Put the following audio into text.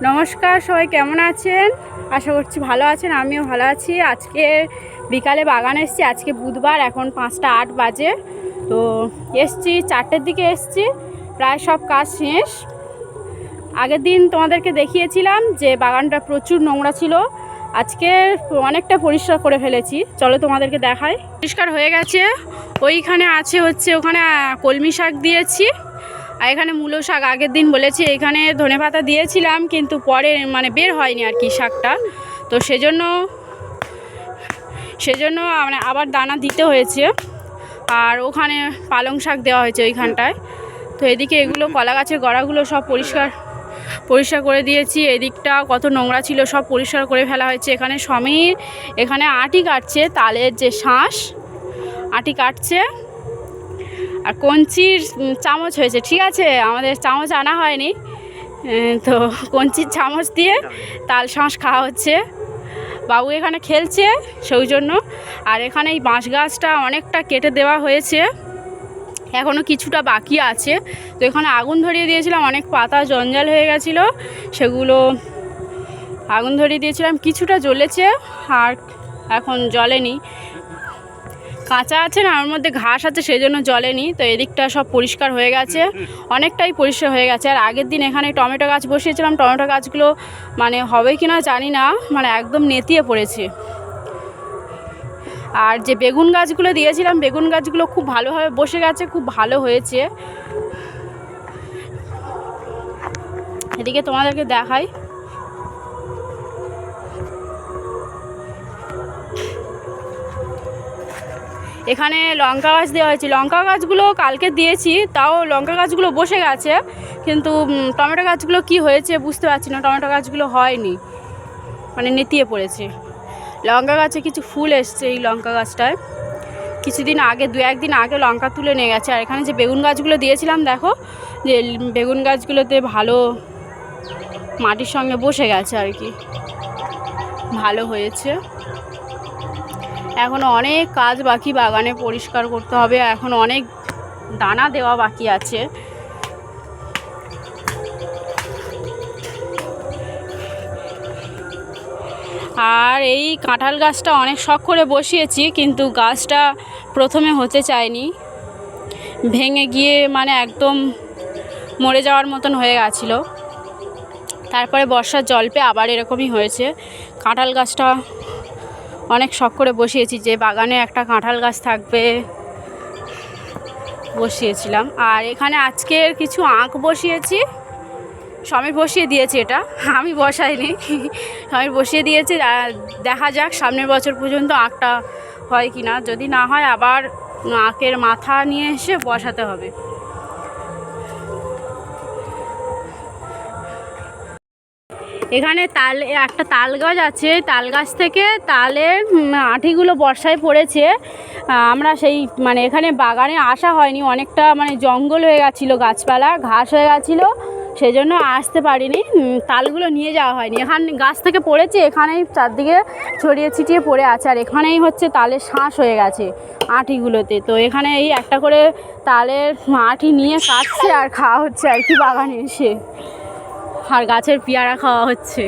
নমস্কার, সবাই কেমন আছেন? আশা করছি ভালো আছেন, আমিও ভালো আছি। আজকে বিকালে বাগানে এসেছি। আজকে বুধবার, এখন 5টা 8 বাজে। তো এসছি 4টের দিকে এসছি, প্রায় সব কাজ শেষ। আগের দিন তোমাদেরকে দেখিয়েছিলাম যে বাগানটা প্রচুর নোংরা ছিল, আজকে অনেকটা পরিষ্কার করে ফেলেছি। চলো তোমাদেরকে দেখাই। পরিষ্কার হয়ে গেছে। ওইখানে আছে হচ্ছে ওখানে কলমি শাক দিয়েছি, আর এখানে মূলো শাক আগের দিন বলেছি। এখানে ধনেপাতা দিয়েছিলাম কিন্তু পরে বের হয়নি আর কি শাকটা, তো সেজন্য মানে আবার দানা দিতে হয়েছে। আর ওখানে পালং শাক দেওয়া হয়েছে ওইখানটায়। তো এদিকে এগুলো কলা গাছের গোড়াগুলো সব পরিষ্কার করে দিয়েছি। এদিকটা কত নোংরা ছিল সব পরিষ্কার করে ফেলা হয়েছে। এখানে সমীর এখানে আটি কাটছে, তালের যে শাঁস আটি কাটছে। আর কঞ্চির চামচ হয়েছে, ঠিক আছে, আমাদের চামচ আনা হয়নি, তো কঞ্চির চামচ দিয়ে তাল শাঁস খাওয়া হচ্ছে। বাবু এখানে খেলছে সেই জন্য। আর এখানে এই বাঁশ গাছটা অনেকটা কেটে দেওয়া হয়েছে, এখনও কিছুটা বাকি আছে। তো এখানে আগুন ধরিয়ে দিয়েছিলাম, অনেক পাতা জঞ্জাল হয়ে গেছিলো, সেগুলো আগুন ধরিয়ে দিয়েছিলাম, কিছুটা জ্বলেছে আর এখন জ্বলেনি। কাঁচা আছে না, ওর মধ্যে ঘাস আছে, সেই জন্য জ্বলেনি। তো এদিকটা সব পরিষ্কার হয়ে গেছে, অনেকটাই পরিষ্কার হয়ে গেছে। আর আগের দিন এখানে টমেটো গাছ বসিয়েছিলাম, টমেটো গাছগুলো হবে কি না জানি না, একদম নেতিয়ে পড়েছে। আর যে বেগুন গাছগুলো দিয়েছিলাম, বেগুন গাছগুলো খুব ভালোভাবে বসে গেছে, খুব ভালো হয়েছে। এদিকে তোমাদেরকে দেখাই। এখানে লঙ্কা গাছ দেওয়া হয়েছে, লঙ্কা গাছগুলো কালকে দিয়েছি, তাও লঙ্কা গাছগুলো বসে গেছে, কিন্তু টমেটো গাছগুলো কি হয়েছে বুঝতে পারছি না। টমেটো গাছগুলো হয়নি, নেতিয়ে পড়েছে। লঙ্কা গাছে কিছু ফুল এসছে, এই লঙ্কা গাছটায় কিছুদিন আগে 2-1 দিন আগে লঙ্কা তুলে নিয়ে গেছে। আর এখানে যে বেগুন গাছগুলো দিয়েছিলাম, দেখো যে বেগুন গাছগুলোতে ভালো মাটির সঙ্গে বসে গেছে আর কি, ভালো হয়েছে। এখনও অনেক কাজ বাকি, বাগানে পরিষ্কার করতে হবে, এখন অনেক দানা দেওয়া বাকি আছে। আর এই কাঁঠাল গাছটা অনেক শখ করে বসিয়েছি, কিন্তু গাছটা প্রথমে হতে চায়নি, ভেঙে গিয়ে একদম মরে যাওয়ার মতন হয়ে গেছিলো। তারপরে বর্ষার জল পেয়ে আবার এরকমই হয়েছে। কাঁঠাল গাছটা অনেক শখ করে বসিয়েছি, যে বাগানে একটা কাঁঠাল গাছ থাকবে, বসিয়েছিলাম। আর এখানে আজকের কিছু আঁখ বসিয়েছি, সমীর বসিয়ে দিয়েছে, এটা আমি বসাইনি, সমীর বসিয়ে দিয়েছে। দেখা যাক সামনের বছর পর্যন্ত আঁখটা হয় কি না, যদি না হয় আবার আঁখের মাথা নিয়ে এসে বসাতে হবে। এখানে একটা তাল গাছ আছে, তাল গাছ থেকে তালের আঠিগুলো বর্ষায় পড়েছে। আমরা সেই এখানে বাগানে আসা হয়নি, অনেকটা জঙ্গল হয়ে গেছিলো, গাছপালা ঘাস হয়ে গেছিলো, সেই জন্য আসতে পারিনি, তালগুলো নিয়ে যাওয়া হয়নি। এখানে গাছ থেকে পড়েছে, এখানেই চারদিকে ছড়িয়ে ছিটিয়ে পড়ে আছে। আর এখানেই হচ্ছে তালের শাঁস হয়ে গেছে আঠিগুলোতে। তো এখানে এই একটা করে তালের আঠি নিয়ে কাটছে আর খাওয়া হচ্ছে আর কি বাগানে এসে, আর গাছের পেয়ারা খাওয়া হচ্ছে।